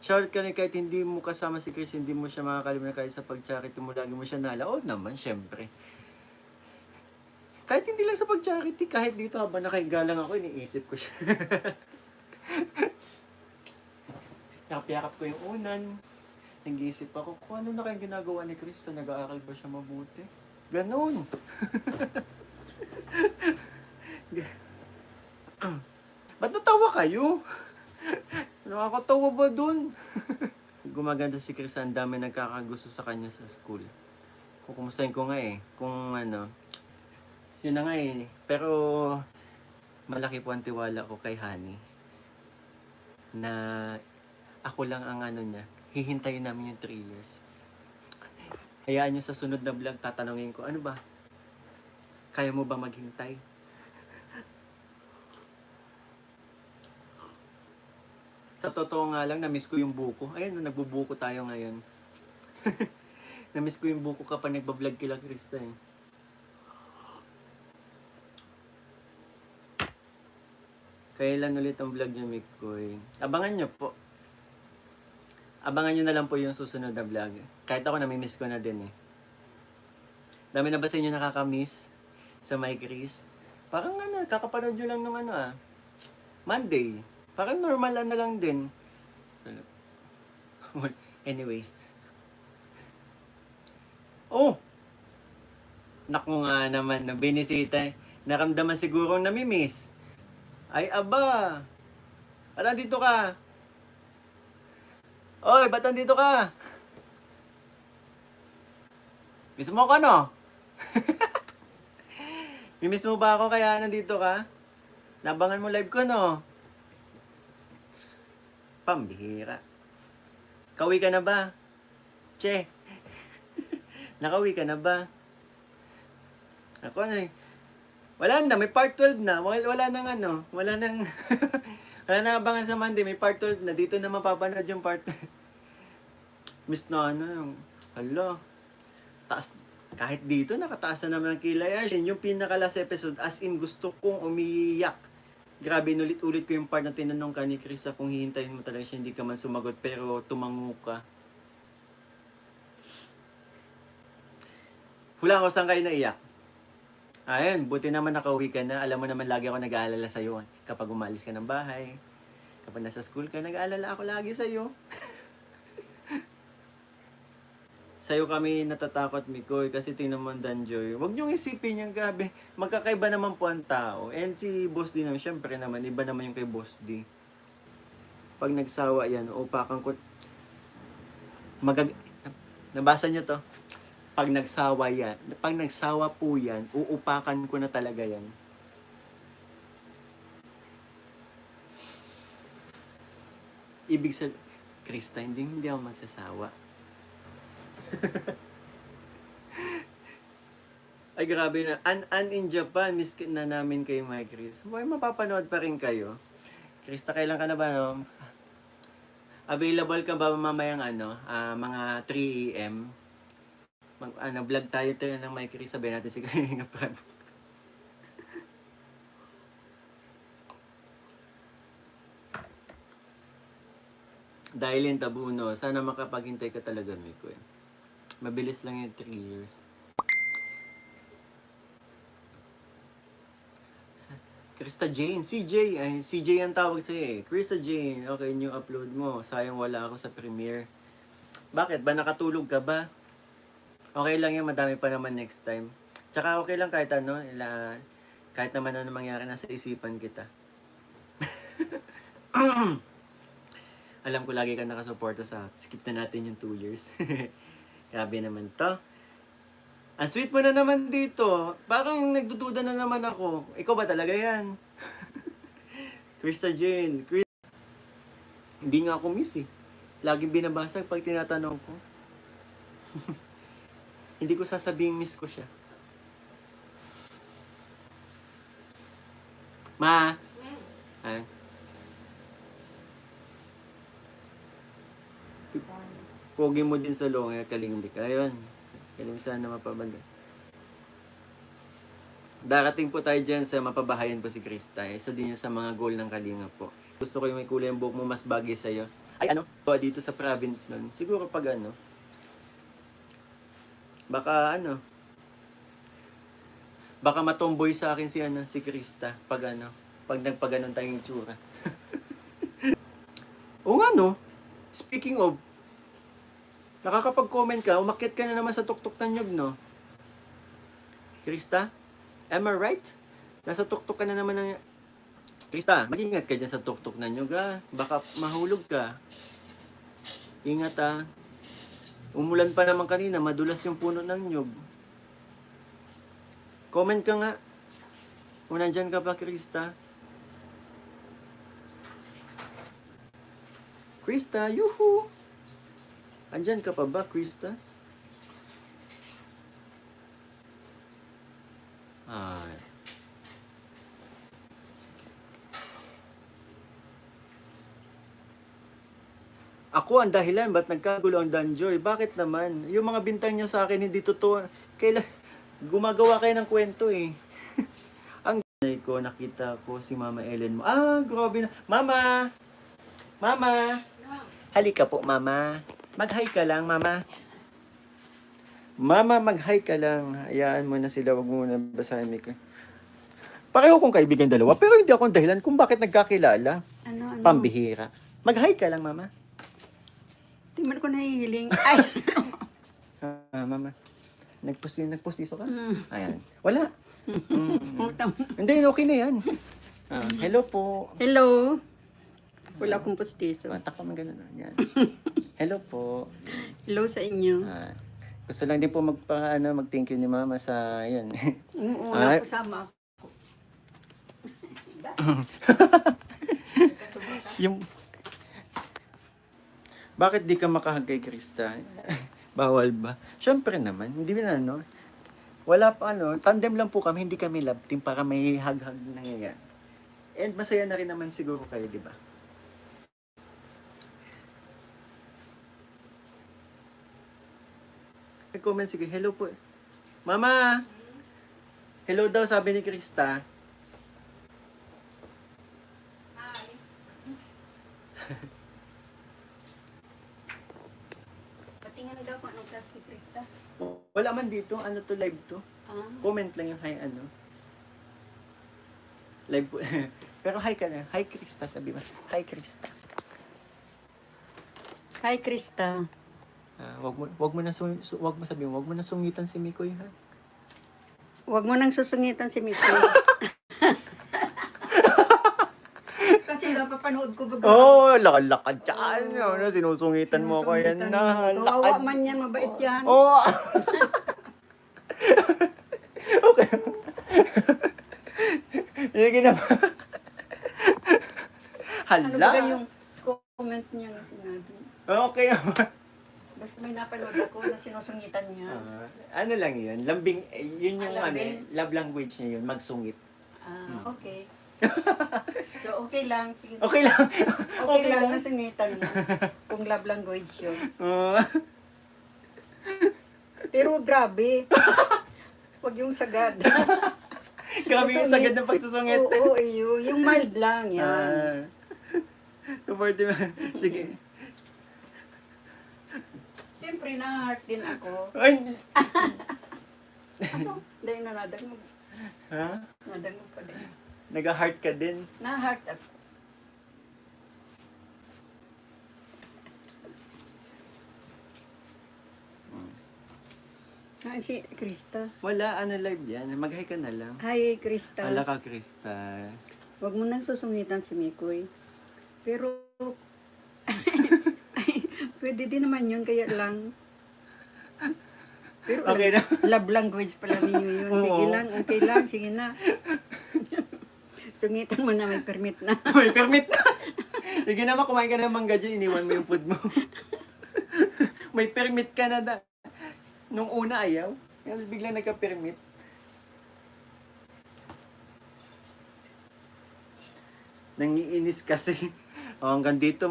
Shoutout ka rin kahit hindi mo kasama si Chris, hindi mo siya makakalimutan kahit sa pag-charity mo, lagi mo siya naalala. Oo naman, syempre. Kahit hindi lang sa pag-charity, kahit dito habang nakahiga lang ako, iniisip ko siya. Yakap-yakap ko yung unan. Nag-iisip ako, kung ano na kayong ginagawa ni Chris, nag-aaral ba siya mabuti? Ganon. Ba't natawa kayo? Nakakatawa ba dun? Gumaganda si Chris, ang dami nagkakagusto sa kanya sa school. Kukumustahin ko nga eh, kung ano, yun na nga eh. Pero, malaki po ang tiwala ko kay Honey. Na, ako lang ang ano niya, hihintayin namin yung 3 years. Hayaan nyo sa sunod na vlog, tatanungin ko, ano ba? Kaya mo ba maghintay? Sa totoo nga lang, na-miss ko yung buko. Ayun, nagbubuko tayo ngayon. Na-miss ko yung buko kapag nagbablog kila Krista eh. Kailan ulit ang vlog niya, Mikoy? Abangan nyo po. Abangan nyo na lang po yung susunod na vlog. Kahit ako, namimiss ko na din eh. Dami na ba sa inyo nakakamiss sa My Chris? Parang ano, kakapanood nyo lang nung ano Monday. Parang normal na lang din. Anyways. Oh! Naku nga naman, ng binisita. Naramdaman siguro namimiss. Ay aba! Ba't nandito ka? Oy, ba't nandito ka? Miss mo ko, no? Mimiss mo ba ako kaya nandito ka? Nabangan mo live ko, no? Pambihira. Kauwi ka na ba? Che. Nakauwi ka na ba? Ako na eh. Wala na, may part 12 na. Wala nang ano. Wala nang... wala nang abangan sa Monday. May part 12 na. Dito na mapapanood yung part... Miss na ano yung... Hala. Taas... Kahit dito, nakataas na naman ang kilay. Yung pinaka last episode, as in gusto kong umiyak. Grabe, inulit-ulit ko yung part na tinanong ka ni Chris kung hihintayin mo talaga siya, hindi ka man sumagot, pero tumango ka. Hulaan ko, saan kayo naiyak? Ayun, buti naman nakauwi ka na. Alam mo naman, lagi ako nag-aalala sa'yo. Kapag umalis ka ng bahay, kapag nasa school ka, nag-aalala ako lagi sa'yo. Sa'yo kami natatakot, Mikoy, kasi tingnan mo ang Danjoy. Huwag niyong isipin yung gabi. Magkakaiba naman po ang tao. And si Boss D naman, syempre naman, iba naman yung kay Boss D. Pag nagsawa yan, upakan ko... Nabasa niyo to? Pag nagsawa po yan, uupakan ko na talaga yan. Ibig sabihin, Krista, hindi ako magsasawa. Ay grabe na, in Japan, miss na namin kayo, my Chris. May mapapanood pa rin kayo. Krista, kailan ka na ba, no? Available ka ba mamayang mga 3 AM? Vlog tayo ng my Chris, sabihin natin si Kalinga Prab. Dahil yung tabuno, sana makapaghintay ka talaga, Miko. Mabilis lang yung 3 years. Krista Jane, CJ. Ay, CJ ang tawag sa'yo eh. Krista Jane, okay, new upload mo. Sayang wala ako sa Premiere. Bakit? Ba nakatulog ka ba? Okay lang yan, madami pa naman next time. Tsaka okay lang kahit ano, kahit naman ano mangyari, nasa isipan kita. Alam ko lagi ka nakasuporta sa skip na natin yung 2 years. Grabe naman to. Ang sweet mo na naman dito. Parang nagdududa na naman ako. Ikaw ba talaga yan? Krista Jane. Hindi nga ako miss eh. Laging binabasag pag tinatanong ko. Hindi ko sasabing miss ko siya. Ma? Ah. Pogi mo din sa longa, Kalingbik. Ayun. Kaling sana mapabanda. Darating po tayo dyan sa mapabahayan po si Krista. Isa din yan sa mga goal ng Kalinga po. Gusto ko yung may kulay yung buhok mo, mas bagay sa'yo. Ay dito sa province nun. Siguro pag baka baka matomboy sa akin si Krista pag nagpaganon tayong itsura. O nga no, speaking of, nakakapag-comment ka, umakyat ka na naman sa tuktok ng nyug, no? Krista, am I right? Nasa tuktok ka na naman ng... Krista, mag-ingat ka dyan sa tuktok ng nyug, ha? Baka mahulog ka. Ingat, ha? Umulan pa naman kanina, madulas yung puno ng nyug. Comment ka nga. Kung nandyan ka pa, Krista. Krista, yuhu! Andyan ka pa ba, Krista? Ay. Ako ang dahilan, ba't nagkagulo ang Danjoy? Bakit naman? Yung mga bintang niya sa akin, hindi totoo. Gumagawa kayo ng kwento eh. Ang ko, nakita ko si Mama Ellen mo. Ah, grabe na. Mama! Mama! Halika po, Mama. Mag-hi ka lang, Mama. Mama, mag-hi ka lang. Hayaan mo na sila, wag mo na basahin ko. Pareho kong kaibigan dalawa, pero hindi ako ang dahilan kung bakit nagkakilala. Ano? Pambihira. Mag-hi ka lang, Mama. Tingnan ko nahihiling. Ay! Mama. Nagpustiso ka? Ayan. Wala. Utang. Hindi, okay na yan. Hello po. Hello. Wala akong pustiso. Takpa man ganun. Yan. Hello po. Hello sa inyo. Gusto lang din po mag-thank you ni Mama sa, yan. Oo, napasama ako. Yung... Bakit di ka makahag kay Krista? Bawal ba? Siyempre naman, hindi na wala pa tandem lang po kami, hindi kami love team para may hug-hug na yan. And masaya na rin naman siguro kayo, di ba? Comment sige, hello po. Mama! Hello daw, sabi ni Krista. Hi. Patingin daw ko anong class si Krista. Wala man dito, to, live to. Comment lang yung hi, Live po. Pero hi ka na. Hi, Krista, sabi mo. Hi, Krista. Hi, Krista. Wag mo sabihin, wag mo na sungitan si Mikoy, ha? Huwag mo nang susungitan si Mikoy. Kasi napapanood ko baga. Oh, lakad dyan. Sinusungitan mo ko yan na. Kawawa man yan, mabait yan. Oh! Okay. Yung ginawa. Hala. Ano ba yung comment niya na sinabi? Okay. Basta may napanood ako na sinusungitan niya. Ano lang yun? Lambing, yun yung lambing? love language niya yun, magsungit. Okay. So, okay lang. Sige. Okay lang. Okay lang na sungitan mo. Kung love language yun. Pero grabe. Huwag yung sagad. Grabe yung sagad ng pagsusungit. Oo, yung mild lang yan. 240. Sige. Siyempre, na-heart din ako. Ay! Dahil nanadag mo. Ha? Nadag mo pa din. Nag-heart ka din. Na-heart ako. Si Krista. Wala, live yan. Mag-hi ka na lang. Hi, Krista. Wala ka, Krista. Huwag mo nang susungitan si Mikoy. Pero, pwede din naman yun, kaya lang. Pero Okay na. love language pala ninyo yun. Sige lang, okay lang, sige na. Sungitan mo na, may permit na. May permit na. Sige naman, kumain ka ng mangga dyan, iniwan mo yung food mo. May permit ka na da. Nung una ayaw, kasi biglang nagka-permit. Nangiinis kasi. Hanggang dito